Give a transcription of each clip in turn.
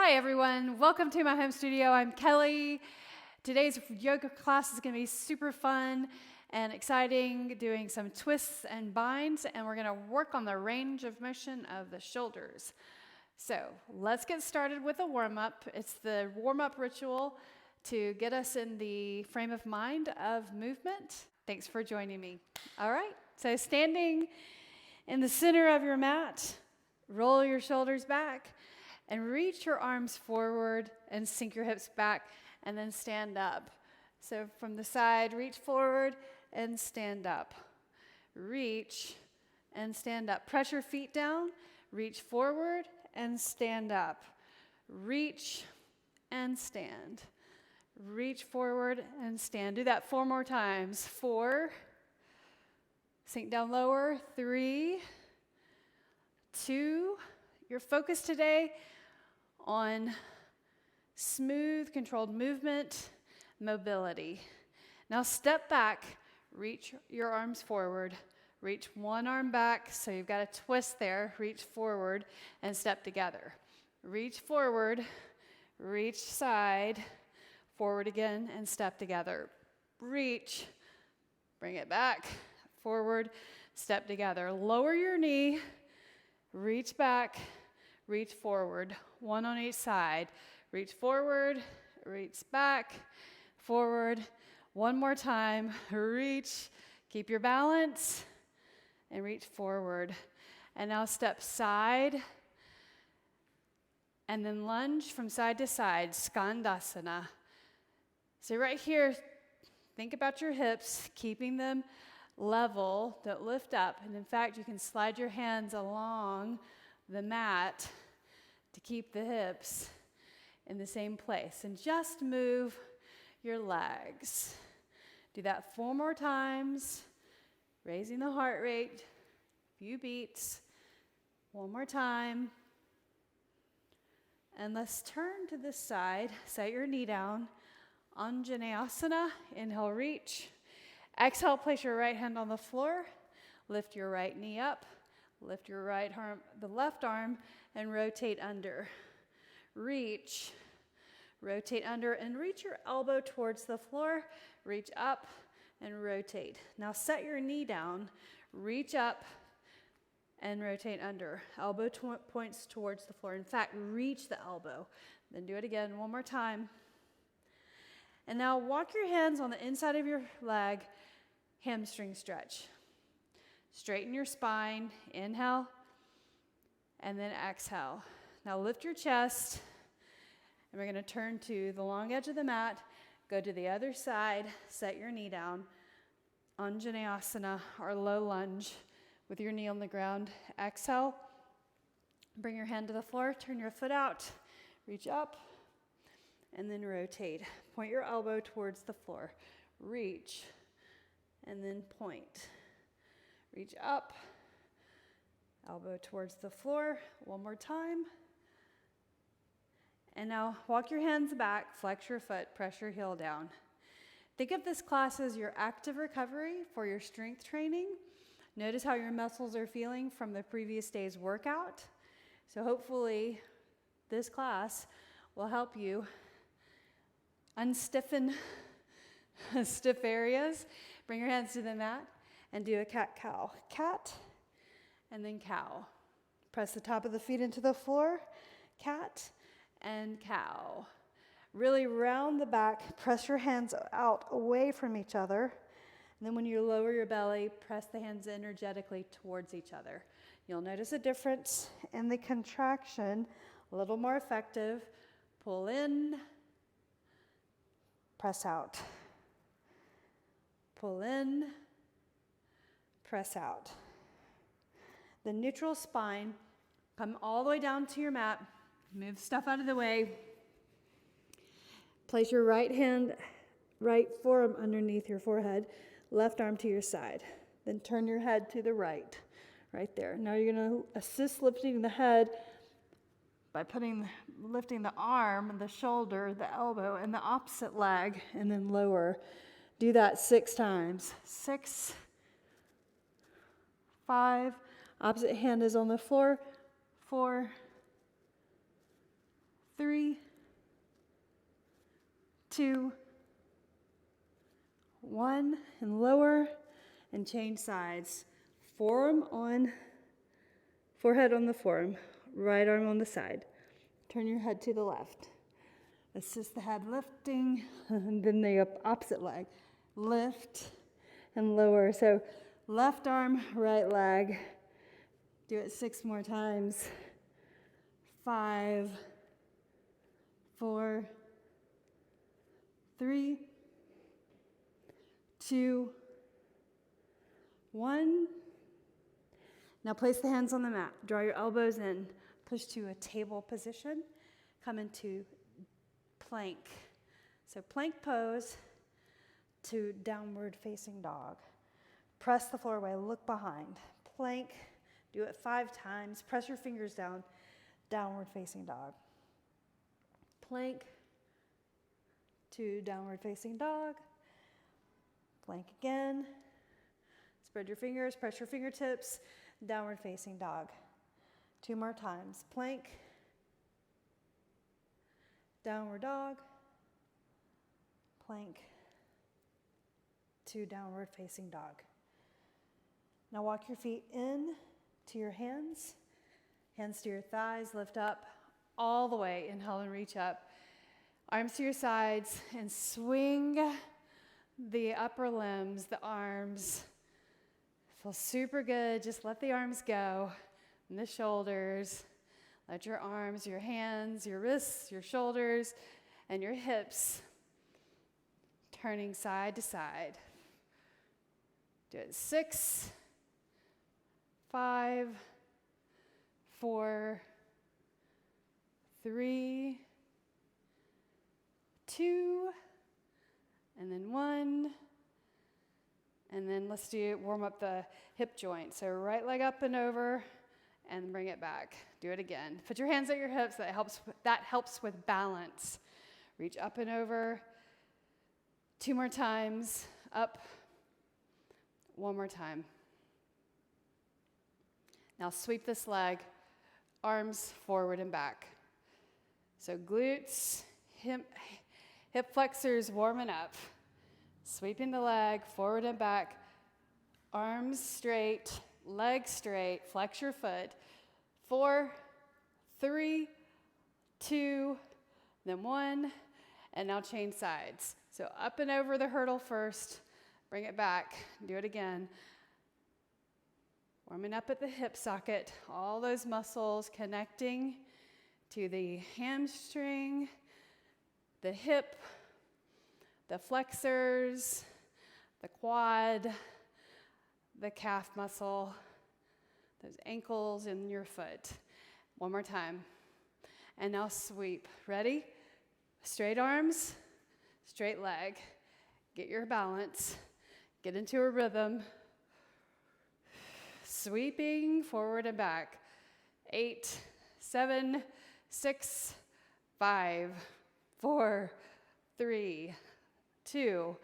Hi everyone, welcome to my home studio. I'm Kelly. Today's yoga class is going to be super fun and exciting, doing some twists and binds, and we're going to work on the range of motion of the shoulders. So let's get started with a warm-up. It's the warm-up ritual to get us in the frame of mind of movement. Thanks for joining me. All right, so standing in the center of your mat, roll your shoulders back, and reach your arms forward and sink your hips back and then stand up. So from the side, reach forward and stand up. Reach and stand up. Press your feet down, reach forward and stand up. Reach and stand. Reach forward and stand. Do that 4 more times. 4. Sink down lower. 3, 2. Your focus today on smooth, controlled movement, mobility. Now step back, reach your arms forward, reach one arm back, so you've got a twist there, reach forward and step together. Reach forward, reach side, forward again and step together. Reach, bring it back, forward, step together. Lower your knee, reach back, reach forward, one on each side. Reach forward, reach back, forward. One more time, reach, keep your balance, and reach forward. And now step side, and then lunge from side to side, Skandasana. So right here, think about your hips, keeping them level, don't lift up. And in fact, you can slide your hands along the mat to keep the hips in the same place. And just move your legs. Do that 4 more times, raising the heart rate, few beats. 1 more time. And let's turn to this side. Set your knee down. Anjaneyasana. Inhale, reach. Exhale, place your right hand on the floor. Lift your right knee up. Lift your right arm, the left arm, and rotate under. Reach, rotate under, and reach your elbow towards the floor. Reach up and rotate. Now set your knee down. Reach up and rotate under. Elbow points towards the floor. In fact, reach the elbow. Then do it again 1 more time. And now walk your hands on the inside of your leg, hamstring stretch. Straighten your spine, inhale, and then exhale. Now lift your chest, and we're going to turn to the long edge of the mat, go to the other side, set your knee down, Anjaneyasana, or low lunge, with your knee on the ground. Exhale, bring your hand to the floor, turn your foot out, reach up, and then rotate. Point your elbow towards the floor, reach, and then point. Reach up, elbow towards the floor. 1 more time. And now walk your hands back, flex your foot, press your heel down. Think of this class as your active recovery for your strength training. Notice how your muscles are feeling from the previous day's workout. So hopefully this class will help you unstiffen stiff areas. Bring your hands to the mat. And do a cat-cow. Cat, and then cow. Press the top of the feet into the floor. Cat and cow. Really round the back. Press your hands out away from each other. And then when you lower your belly, press the hands energetically towards each other. You'll notice a difference in the contraction. A little more effective. Pull in. Press out. Pull in. Press out. The neutral spine, come all the way down to your mat. Move stuff out of the way. Place your right forearm underneath your forehead, left arm to your side. Then turn your head to the right there. Now you're going to assist lifting the head by lifting the arm, the shoulder, the elbow, and the opposite leg, and then lower. Do that 6 times. 6, 5, opposite hand is on the floor. 4, 3, 2, 1, and lower and change sides. Forehead on the forearm, right arm on the side. Turn your head to the left. Assist the head lifting, and then the opposite leg. Lift and lower. So left arm, right leg. Do it 6 more times. 5, 4, 3, 2, 1. Now place the hands on the mat. Draw your elbows in. Push to a table position. Come into plank. So plank pose to downward facing dog. Press the floor away. Look behind. Plank. Do it 5 times. Press your fingers down. Downward facing dog. Plank to downward facing dog. Plank again. Spread your fingers, press your fingertips, downward facing dog. 2 more times. Plank, downward dog, plank, to downward facing dog. Now walk your feet in to your hands to your thighs, lift up all the way. Inhale and reach up. Arms to your sides and swing the upper limbs, the arms. Feels super good. Just let the arms go and the shoulders. Let your arms, your hands, your wrists, your shoulders, and your hips turning side to side. Do it 6, 5, 4, 3, 2, and then 1. And then let's warm up the hip joint. So right leg up and over and bring it back. Do it again. Put your hands at your hips. That helps with balance. Reach up and over. 2 more times. Up. 1 more time. Now sweep this leg. Arms forward and back. So glutes, hip flexors warming up. Sweeping the leg forward and back, arms straight, legs straight, flex your foot. 4, 3, 2, then 1, and now change sides. So up and over the hurdle first, bring it back, do it again. Warming up at the hip socket, all those muscles connecting to the hamstring, the hip, the flexors, the quad, the calf muscle, those ankles in your foot. 1 more time. And now sweep. Ready? Straight arms, straight leg. Get your balance. Get into a rhythm. Sweeping forward and back. 8, 7, 6, 5, 4, 3, 2,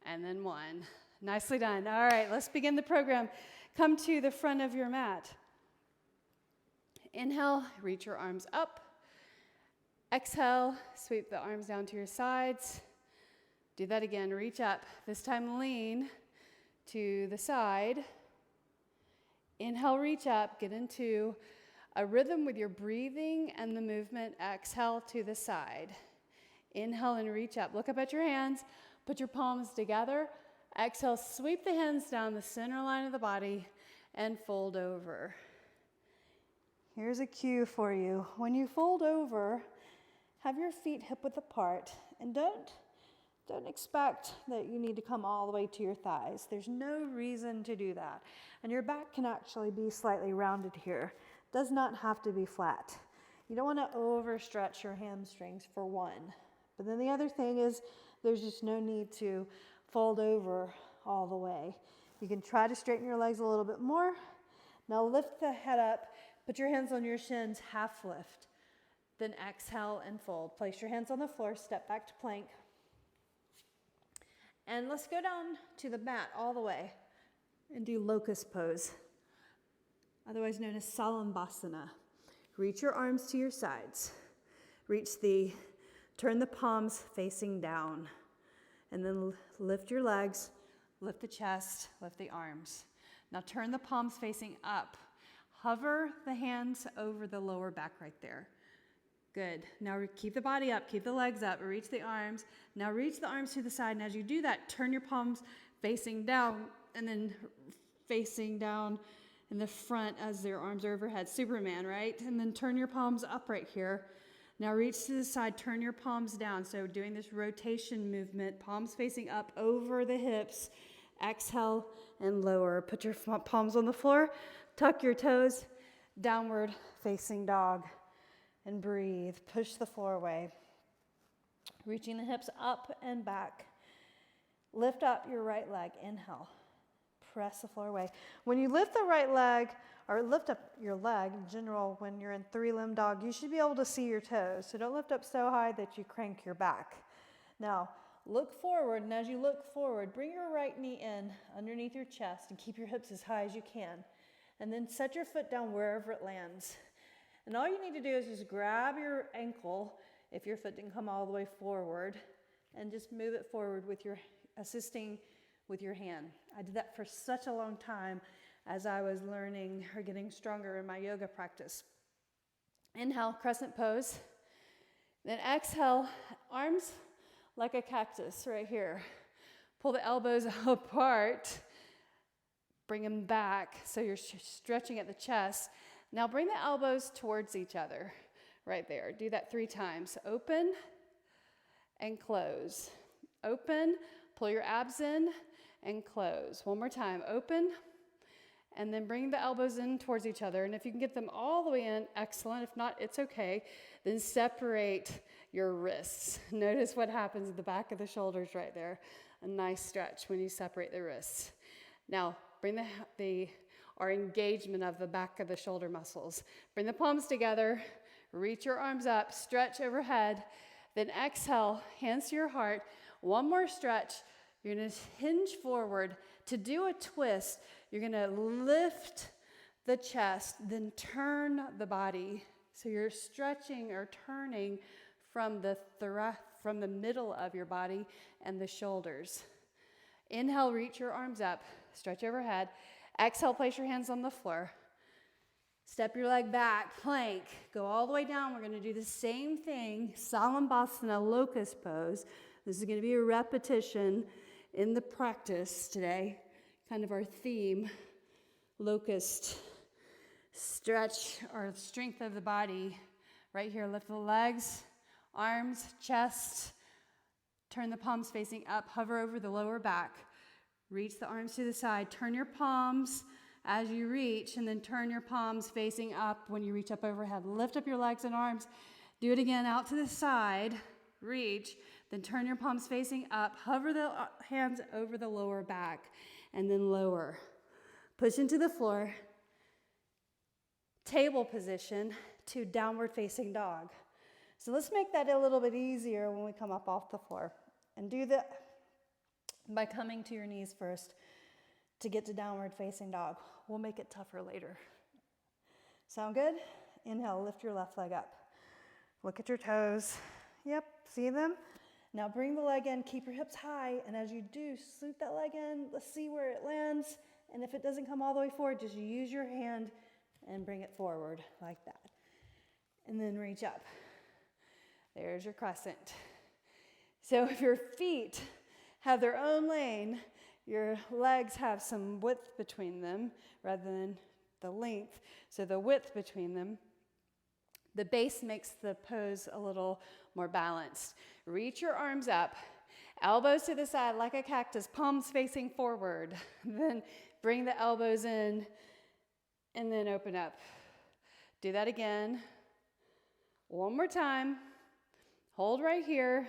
and then 1. Nicely done. All right, let's begin the program. Come to the front of your mat. Inhale, reach your arms up. Exhale, sweep the arms down to your sides. Do that again, reach up. This time lean to the side. Inhale, reach up, get into a rhythm with your breathing and the movement. Exhale to the side. Inhale and reach up. Look up at your hands. Put your palms together. Exhale, sweep the hands down the center line of the body and fold over. Here's a cue for you. When you fold over, have your feet hip-width apart, and don't expect that you need to come all the way to your thighs. There's no reason to do that. And your back can actually be slightly rounded here. Does not have to be flat. You don't want to overstretch your hamstrings for one. But then the other thing is there's just no need to fold over all the way. You can try to straighten your legs a little bit more. Now lift the head up. Put your hands on your shins, half lift. Then exhale and fold. Place your hands on the floor, step back to plank. And let's go down to the mat all the way and do locust pose, otherwise known as Salambhasana. Reach your arms to your sides. turn the palms facing down. And then lift your legs, lift the chest, lift the arms. Now turn the palms facing up. Hover the hands over the lower back right there. Good. Now keep the body up, keep the legs up, reach the arms. Now reach the arms to the side, and as you do that, turn your palms facing down and then facing down in the front as their arms are overhead. Superman, right? And then turn your palms up right here. Now reach to the side, turn your palms down. So doing this rotation movement, palms facing up over the hips. Exhale and lower. Put your palms on the floor, tuck your toes, downward facing dog. And breathe. Push the floor away. Reaching the hips up and back. Lift up your right leg. Inhale. Press the floor away. When you lift the right leg, or lift up your leg in general, when you're in three-limb dog, you should be able to see your toes. So don't lift up so high that you crank your back. Now, look forward, and as you look forward, bring your right knee in underneath your chest and keep your hips as high as you can. And then set your foot down wherever it lands. And all you need to do is just grab your ankle if your foot didn't come all the way forward and just move it forward with your assisting with your hand. I did that for such a long time as I was learning or getting stronger in my yoga practice. Inhale, crescent pose. Then exhale, arms like a cactus right here. Pull the elbows apart. Bring them back so you're stretching at the chest. Now bring the elbows towards each other right there. Do that 3 times. Open and close. Open, pull your abs in and close. One more time. Open and then bring the elbows in towards each other. And if you can get them all the way in, excellent. If not, it's okay. Then separate your wrists. Notice what happens at the back of the shoulders right there. A nice stretch when you separate the wrists. Now bring our engagement of the back of the shoulder muscles. Bring the palms together, reach your arms up, stretch overhead, then exhale, hands to your heart. One more stretch. You're going to hinge forward. To do a twist, you're going to lift the chest, then turn the body. So you're stretching or turning from the middle of your body and the shoulders. Inhale, reach your arms up, stretch overhead. Exhale, place your hands on the floor. Step your leg back, plank. Go all the way down. We're going to do the same thing, Salambhasana, locust pose. This is going to be a repetition in the practice today. Kind of our theme, locust. Stretch or strength of the body. Right here, lift the legs, arms, chest. Turn the palms facing up, hover over the lower back. Reach the arms to the side. Turn your palms as you reach, and then turn your palms facing up when you reach up overhead. Lift up your legs and arms. Do it again out to the side. Reach. Then turn your palms facing up. Hover the hands over the lower back, and then lower. Push into the floor. Table position to downward facing dog. So let's make that a little bit easier when we come up off the floor. And do that by coming to your knees first to get to downward facing dog. We'll make it tougher later. Sound good? Inhale, lift your left leg up. Look at your toes. Yep, see them? Now bring the leg in, keep your hips high, and as you do, scoot that leg in. Let's see where it lands. And if it doesn't come all the way forward, just use your hand and bring it forward like that. And then reach up. There's your crescent. So if your feet have their own lane, your legs have some width between them rather than the length. So the width between them, the base makes the pose a little more balanced. Reach your arms up, elbows to the side like a cactus, palms facing forward. Then bring the elbows in and then open up. Do that again. One more time. Hold right here.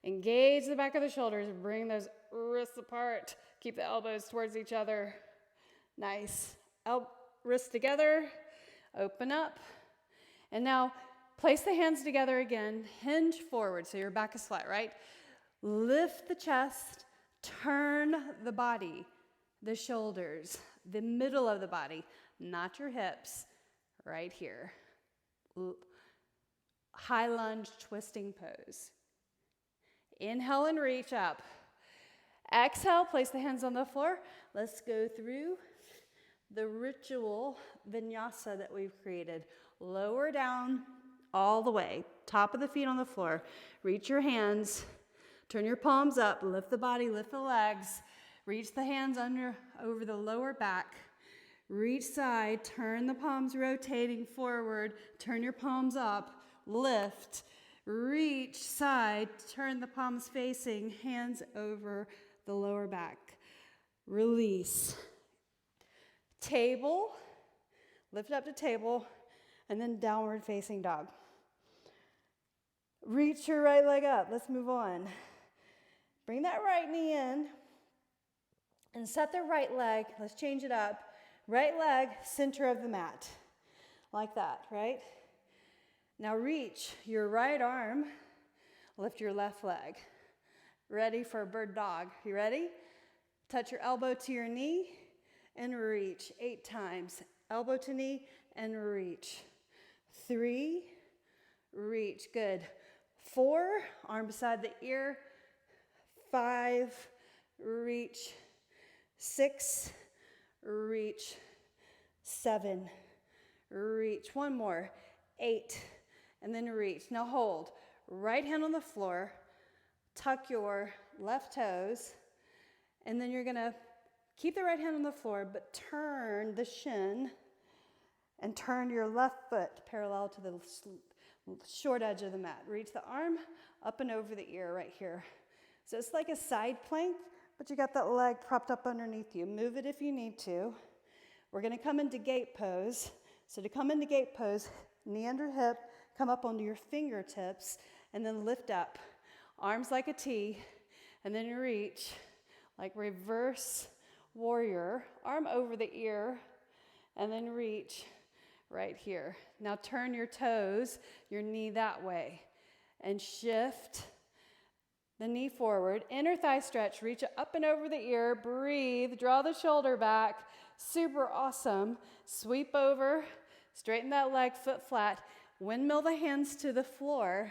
Engage the back of the shoulders. Bring those wrists apart. Keep the elbows towards each other. Nice. Wrists together. Open up. And now place the hands together again. Hinge forward so your back is flat, right? Lift the chest. Turn the body, the shoulders, the middle of the body, not your hips, right here. high lunge twisting pose. Inhale and reach up. Exhale, place the hands on the floor. Let's go through the ritual vinyasa that we've created. Lower down all the way, top of the feet on the floor. Reach your hands, turn your palms up, lift the body, lift the legs. Reach the hands over the lower back. Reach side, turn the palms rotating forward, turn your palms up, lift, reach side, turn the palms facing, hands over the lower back. Release. Table, lift up to table, and then downward facing dog. Reach your right leg up. Let's move on. Bring that right knee in and set the right leg. Let's change it up. Right leg, center of the mat. Like that, right? Now reach your right arm, lift your left leg. Ready for a bird dog. You ready? Touch your elbow to your knee and reach 8 times. Elbow to knee and reach. 3, reach. Good. 4, arm beside the ear. 5, reach. 6, reach. 7, reach. One more. 8, and then reach. Now hold. Right hand on the floor. Tuck your left toes, and then you're going to keep the right hand on the floor, but turn the shin and turn your left foot parallel to the short edge of the mat. Reach the arm up and over the ear right here. So it's like a side plank, but you got that leg propped up underneath you. Move it if you need to. We're going to come into gate pose. So to come into gate pose, knee under hip, come up onto your fingertips, and then lift up. Arms like a T, and then you reach like reverse warrior. Arm over the ear, and then reach right here. Now turn your toes, your knee that way, and shift the knee forward. Inner thigh stretch, reach up and over the ear, breathe, draw the shoulder back. Super awesome. Sweep over, straighten that leg, foot flat. Windmill the hands to the floor.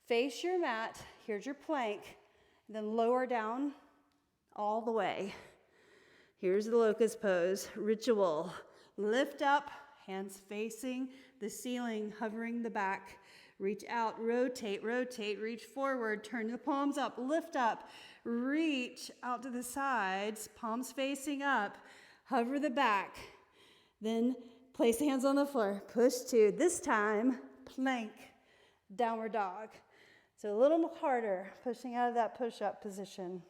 Face your mat. Here's your plank. Then lower down all the way. Here's the locust pose. Ritual. Lift up, hands facing the ceiling, hovering the back. Reach out, rotate, reach forward, turn the palms up, lift up, reach out to the sides, palms facing up, hover the back. Then place the hands on the floor, push to, this time, plank, downward dog. So a little harder, pushing out of that push-up position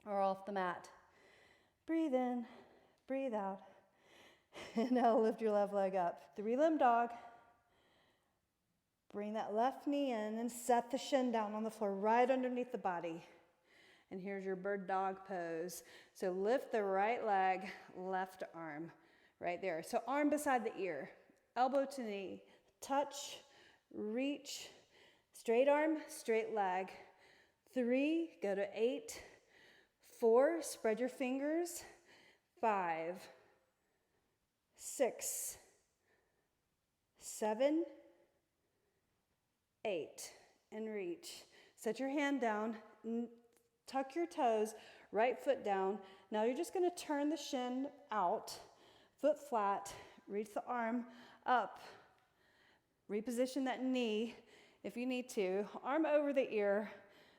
or off the mat. Breathe in, breathe out. And now lift your left leg up. 3-limb dog. Bring that left knee in and set the shin down on the floor right underneath the body. And here's your bird dog pose. So lift the right leg, left arm, right there. So arm beside the ear, elbow to knee, touch, reach, straight arm, straight leg. 3, go to 8. 4, spread your fingers. 5, 6, 7, 8, and reach. Set your hand down, tuck your toes, right foot down. Now you're just going to turn the shin out, foot flat, reach the arm up. Reposition that knee if you need to. Arm over the ear.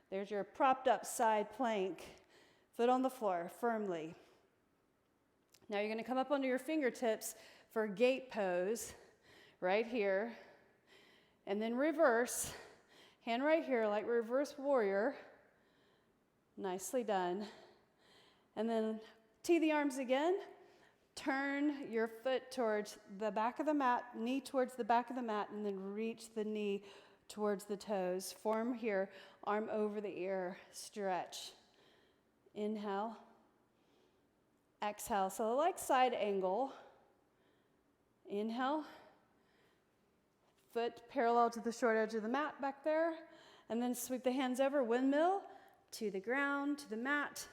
There's your propped up side plank. Foot on the floor firmly. Now you're going to come up onto your fingertips for gate pose right here. And then reverse. Hand right here like reverse warrior. Nicely done. And then tee the arms again. Turn your foot towards the back of the mat, knee towards the back of the mat, and then reach the knee towards the toes. Form here, arm over the ear, stretch. Inhale. Exhale. So like side angle. Inhale. Foot parallel to the short edge of the mat back there. And then sweep the hands over, windmill, to the ground, to the mat,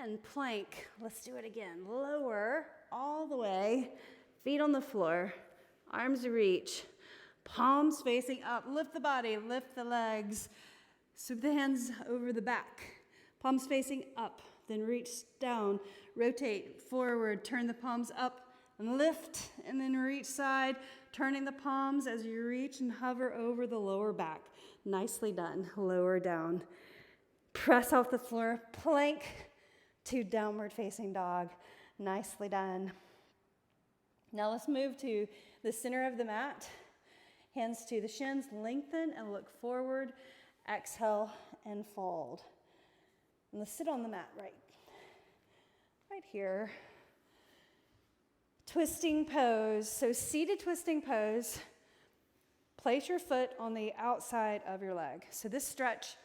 and plank. Let's do it again. Lower all the way, feet on the floor, arms reach, Palms facing up. Lift the body, lift the legs. Sweep the hands over the back. Palms facing up. Then reach down, rotate forward, turn the palms up and lift, and then reach side, turning the palms as you reach and hover over the lower back. Nicely done. Lower down. Press off the floor, plank to downward facing dog. Nicely done. Now let's move to the center of the mat. Hands to the shins, lengthen and look forward. Exhale and fold. And let's sit on the mat right here. Twisting pose. So seated twisting pose. Place your foot on the outside of your leg. So this stretch,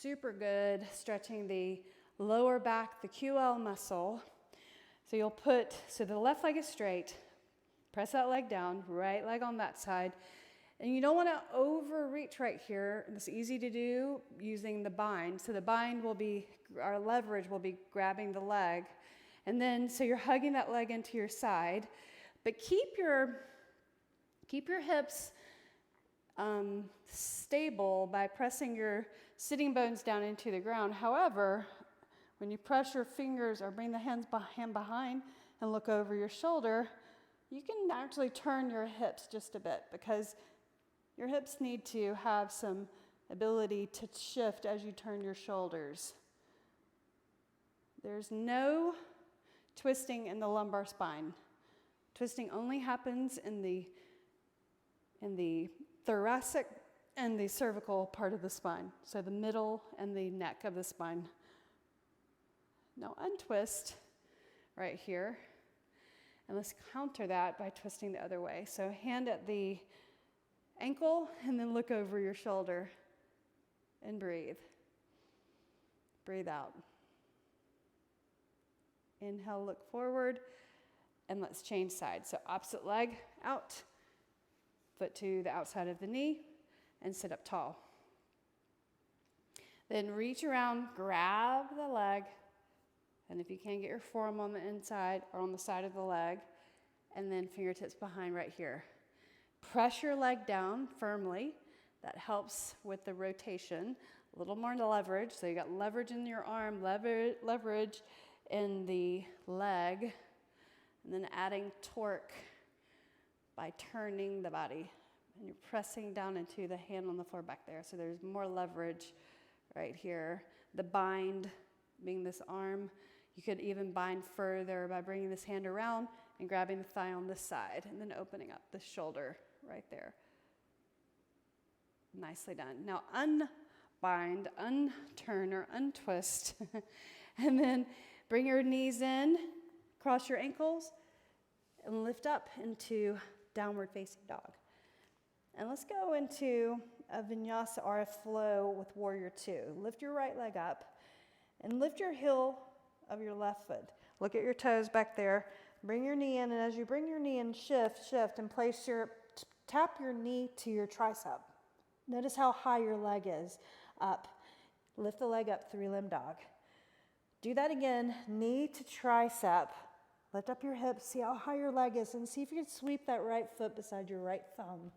super good, stretching the lower back, the QL muscle. So you'll so the left leg is straight. Press that leg down, right leg on that side. And you don't want to overreach right here. It's easy to do using the bind. So the bind will be, our leverage will be grabbing the leg. And then, so you're hugging that leg into your side. But keep your hips stable by pressing your sitting bones down into the ground. However, when you press your fingers or bring the hand behind and look over your shoulder, you can actually turn your hips just a bit because your hips need to have some ability to shift as you turn your shoulders. There's no twisting in the lumbar spine. Twisting only happens in the thoracic and the cervical part of the spine, so the middle and the neck of the spine. Now untwist right here, and let's counter that by twisting the other way. So hand at the ankle and then look over your shoulder and breathe. Breathe out. Inhale, look forward, and let's change sides. So opposite leg out, foot to the outside of the knee, and sit up tall. Then reach around, grab the leg, and if you can, get your forearm on the inside or on the side of the leg, and then fingertips behind right here. Press your leg down firmly. That helps with the rotation. A little more leverage. So you got leverage in your arm, leverage in the leg, and then adding torque by turning the body. And you're pressing down into the hand on the floor back there. So there's more leverage right here. The bind being this arm. You could even bind further by bringing this hand around and grabbing the thigh on this side and then opening up the shoulder right there. Nicely done. Now unbind, unturn or untwist, and then bring your knees in, cross your ankles, and lift up into downward facing dog. And let's go into a vinyasa or a flow with warrior two. Lift your right leg up and lift your heel of your left foot. Look at your toes back there. Bring your knee in, and as you bring your knee in, shift, and tap your knee to your tricep. Notice how high your leg is up. Lift the leg up, three-limb dog. Do that again, knee to tricep. Lift up your hips, see how high your leg is, and see if you can sweep that right foot beside your right thumb.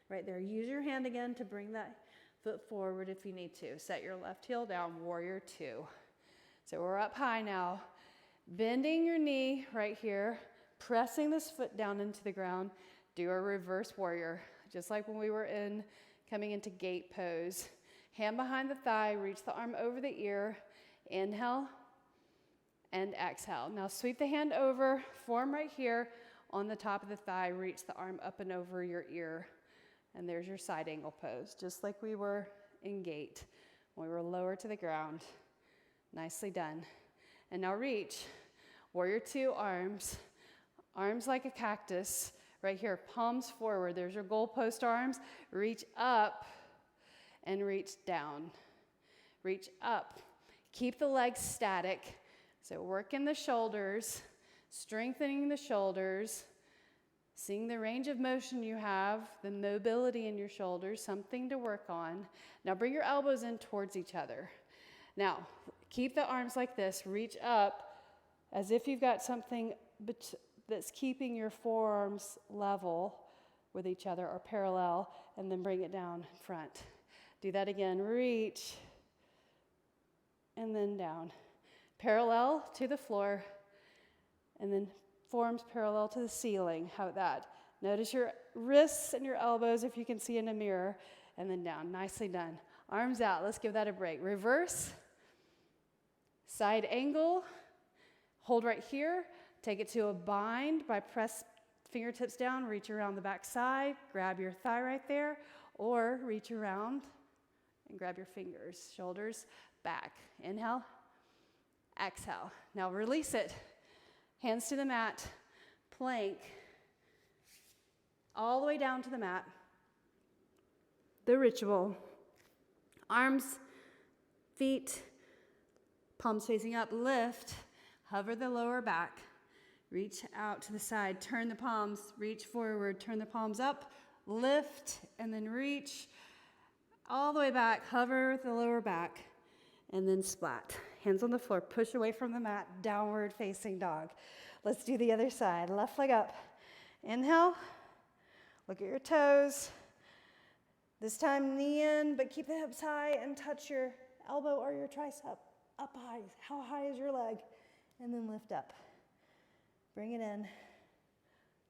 Right there. Use your hand again to bring that foot forward if you need to. Set your left heel down, warrior two. So we're up high now. Bending your knee right here, pressing this foot down into the ground. Do a reverse warrior, just like when we were coming into gate pose. Hand behind the thigh, reach the arm over the ear. Inhale and exhale. Now sweep the hand over, form right here on the top of the thigh. Reach the arm up and over your ear. And there's your side angle pose, just like we were in gate when we were lower to the ground. Nicely done. And now reach. Warrior two, arms like a cactus. Right here, palms forward. There's your goalpost arms. Reach up and reach down. Reach up. Keep the legs static. So work in the shoulders, strengthening the shoulders, seeing the range of motion you have, the mobility in your shoulders, something to work on. Now bring your elbows in towards each other. Now, keep the arms like this. Reach up as if you've got something that's keeping your forearms level with each other or parallel, and then bring it down front. Do that again. Reach, and then down. Parallel to the floor, and then forearms parallel to the ceiling. How about that? Notice your wrists and your elbows if you can see in a mirror, and then down. Nicely done. Arms out. Let's give that a break. Reverse, side angle, hold right here. Take it to a bind by press fingertips down, reach around the back side, grab your thigh right there, or reach around and grab your fingers, shoulders back. Inhale, exhale. Now release it. Hands to the mat, plank, all the way down to the mat. The ritual. Arms, feet, palms facing up, lift, hover the lower back, reach out to the side, turn the palms, reach forward, turn the palms up, lift, and then reach all the way back, hover the lower back, and then splat. Hands on the floor, push away from the mat, downward facing dog. Let's do the other side. Left leg up. Inhale, look at your toes. This time knee in, but keep the hips high and touch your elbow or your tricep up high. How high is your leg? And then lift up. Bring it in.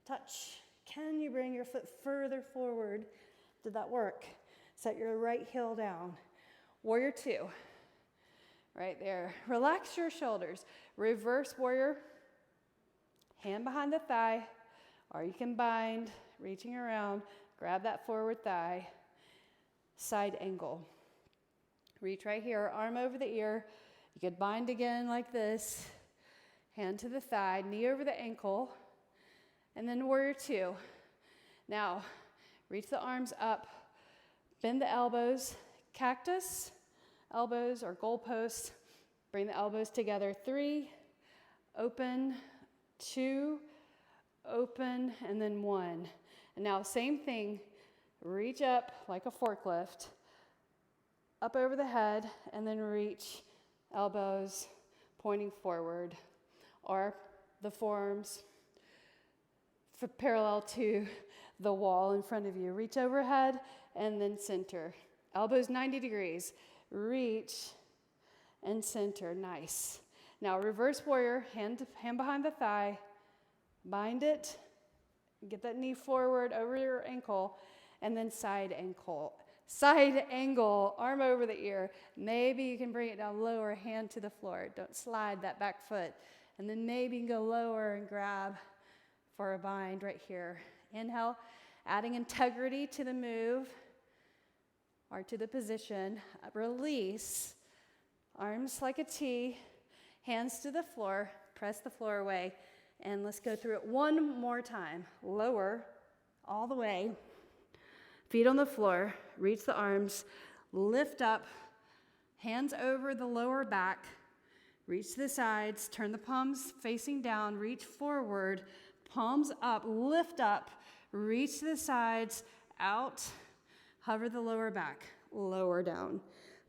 Touch. Can you bring your foot further forward? Did that work? Set your right heel down. Warrior two. Right there. Relax your shoulders. Reverse warrior. Hand behind the thigh. Or you can bind, reaching around. Grab that forward thigh. Side angle. Reach right here. Arm over the ear. You could bind again like this. Hand to the thigh. Knee over the ankle. And then warrior two. Now, reach the arms up. Bend the elbows. Cactus. Elbows or goalposts. Bring the elbows together. 3, open, 2, open, and then 1. And now same thing. Reach up like a forklift. Up over the head, and then reach elbows pointing forward. Or the forearms parallel to the wall in front of you. Reach overhead, and then center. Elbows 90 degrees. Reach and center. Nice. Now reverse warrior, hand behind the thigh, bind it, get that knee forward over your ankle, and then side ankle. Side angle, arm over the ear. Maybe you can bring it down lower, hand to the floor. Don't slide that back foot. And then maybe you can go lower and grab for a bind right here. Inhale, adding integrity to the move or to the position. Release, arms like a T, hands to the floor, press the floor away, and let's go through it one more time. Lower, all the way, feet on the floor, reach the arms, lift up, hands over the lower back, reach to the sides, turn the palms facing down, reach forward, palms up, lift up, reach to the sides, out, hover the lower back, lower down.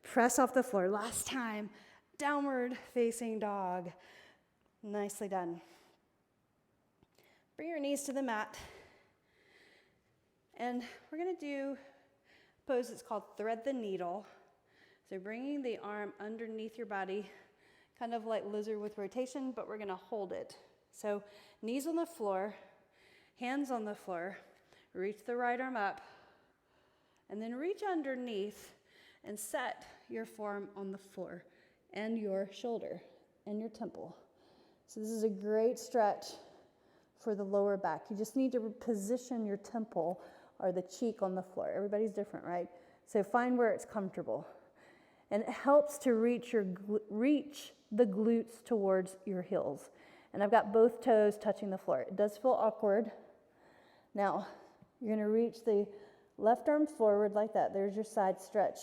Press off the floor. Last time, downward facing dog. Nicely done. Bring your knees to the mat. And we're going to do a pose that's called thread the needle. So bringing the arm underneath your body, kind of like lizard with rotation, but we're going to hold it. So knees on the floor, hands on the floor, reach the right arm up, and then reach underneath and set your forearm on the floor and your shoulder and your temple. So this is a great stretch for the lower back. You just need to position your temple or the cheek on the floor. Everybody's different, right? So find where it's comfortable. And it helps to reach the glutes towards your heels. And I've got both toes touching the floor. It does feel awkward. Now, you're going to reach the left arm forward like that. There's your side stretch.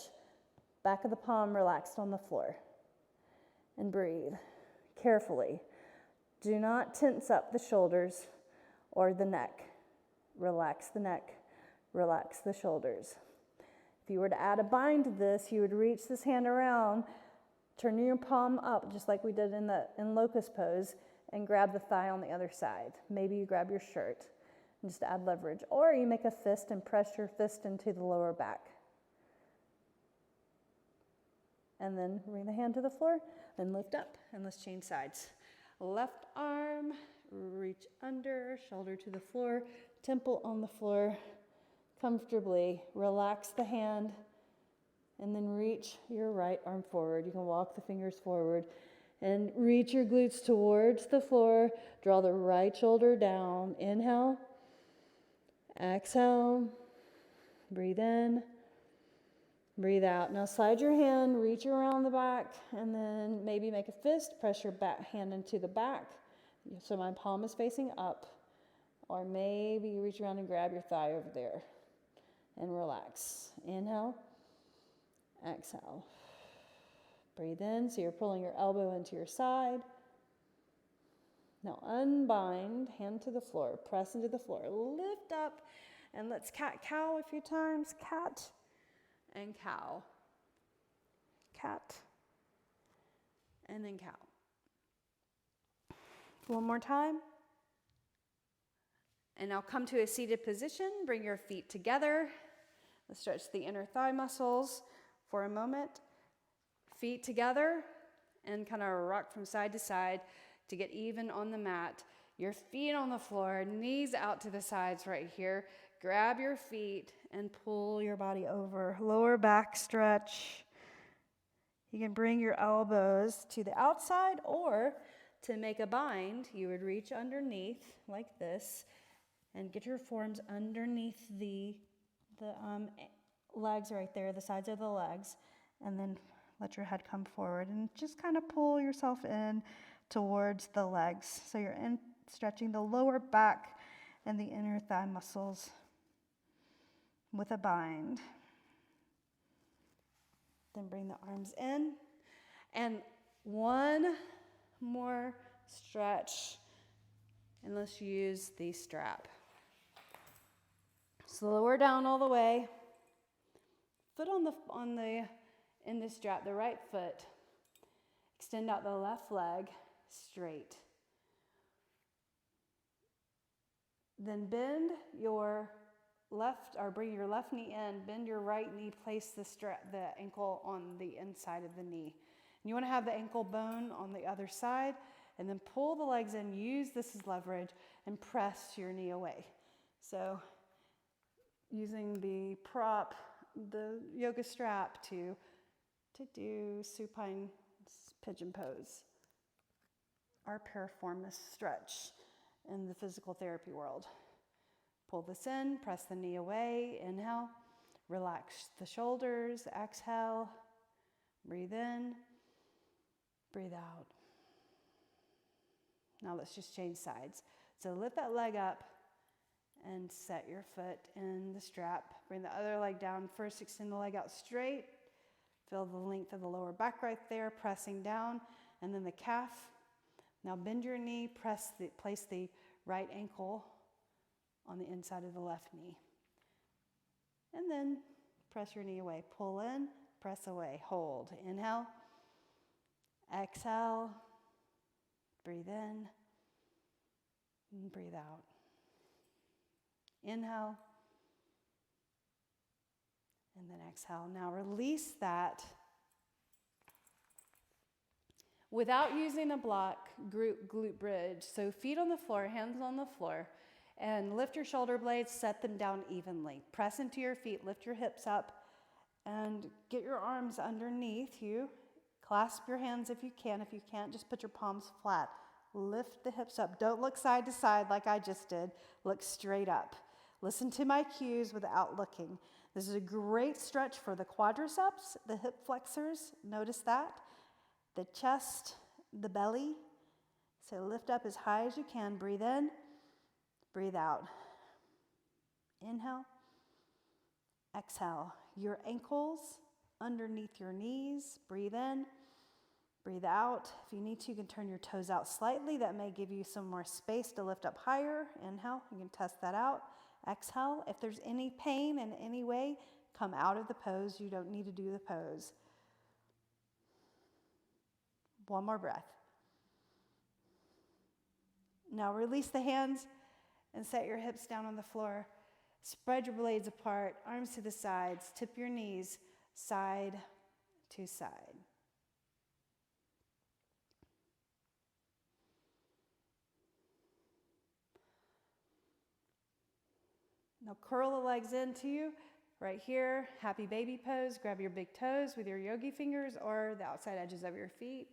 Back of the palm relaxed on the floor. And breathe carefully. Do not tense up the shoulders or the neck. Relax the neck. Relax the shoulders. If you were to add a bind to this, you would reach this hand around, turn your palm up just like we did in locust pose, and grab the thigh on the other side. Maybe you grab your shirt. just to add leverage. Or you make a fist and press your fist into the lower back. And then bring the hand to the floor, then lift up, and let's change sides. Left arm, reach under, shoulder to the floor, temple on the floor, comfortably. Relax the hand, and then reach your right arm forward. You can walk the fingers forward, and reach your glutes towards the floor. Draw the right shoulder down. Inhale, exhale, breathe in. Breathe out. Now slide your hand, reach around the back, and then maybe make a fist. Press your back hand into the back, so my palm is facing up. Or maybe you reach around and grab your thigh over there and relax. Inhale, exhale. Breathe in, so you're pulling your elbow into your side. Now unbind, hand to the floor, press into the floor, lift up, and let's cat-cow a few times. Cat and cow, cat, and then cow. One more time. And now come to a seated position. Bring your feet together. Let's stretch the inner thigh muscles for a moment. Feet together and kind of rock from side to side to get even on the mat. Your feet on the floor, knees out to the sides right here. Grab your feet and pull your body over. Lower back stretch. You can bring your elbows to the outside, or to make a bind, you would reach underneath like this and get your forearms underneath the legs right there, the sides of the legs, and then let your head come forward and just kind of pull yourself in towards the legs. So you're stretching the lower back and the inner thigh muscles with a bind. Then bring the arms in. And one more stretch. And let's use the strap. So lower down all the way. Foot in the strap, the right foot. Extend out the left leg straight. Then bend your left, or bring your left knee in, bend your right knee, place the ankle on the inside of the knee. And you want to have the ankle bone on the other side, and then pull the legs in, use this as leverage, and press your knee away. So using the prop, the yoga strap to do supine pigeon pose, our piriformis stretch in the physical therapy world. Pull this in, press the knee away, inhale, relax the shoulders, exhale, breathe in, breathe out. Now let's just change sides. So lift that leg up and set your foot in the strap. Bring the other leg down. First, extend the leg out straight. Feel the length of the lower back right there, pressing down, and then the calf. Now bend your knee, place the right ankle on the inside of the left knee. And then press your knee away. Pull in, press away, hold. Inhale, exhale, breathe in, and breathe out. Inhale, and then exhale. Now release that without using a block, glute bridge. So feet on the floor, hands on the floor, and lift your shoulder blades, set them down evenly. Press into your feet, lift your hips up, and get your arms underneath you. Clasp your hands if you can. If you can't, just put your palms flat. Lift the hips up. Don't look side to side like I just did. Look straight up. Listen to my cues without looking. This is a great stretch for the quadriceps, the hip flexors. Notice that. The chest, the belly. So lift up as high as you can. Breathe in. Breathe out. Inhale. Exhale. Your ankles underneath your knees. Breathe in. Breathe out. If you need to, you can turn your toes out slightly. That may give you some more space to lift up higher. Inhale. You can test that out. Exhale. If there's any pain in any way, come out of the pose. You don't need to do the pose. One more breath. Now release the hands and set your hips down on the floor. Spread your blades apart, arms to the sides, tip your knees side to side. Now curl the legs into you right here, happy baby pose. Grab your big toes with your yogi fingers or the outside edges of your feet.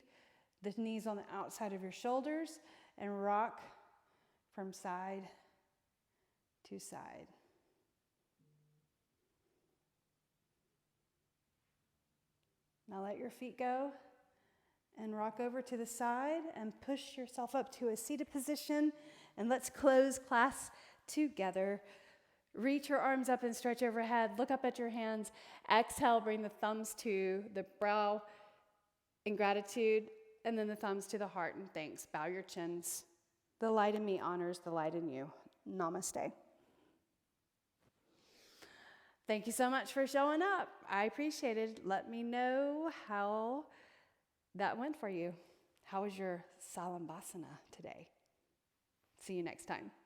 The knees on the outside of your shoulders, and rock from side to side. Now let your feet go and rock over to the side and push yourself up to a seated position. And let's close class together. Reach your arms up and stretch overhead. Look up at your hands. Exhale, bring the thumbs to the brow in gratitude, and then the thumbs to the heart in thanks. Bow your chins. The light in me honors the light in you. Namaste. Thank you so much for showing up. I appreciate it. Let me know how that went for you. How was your Salambhasana today? See you next time.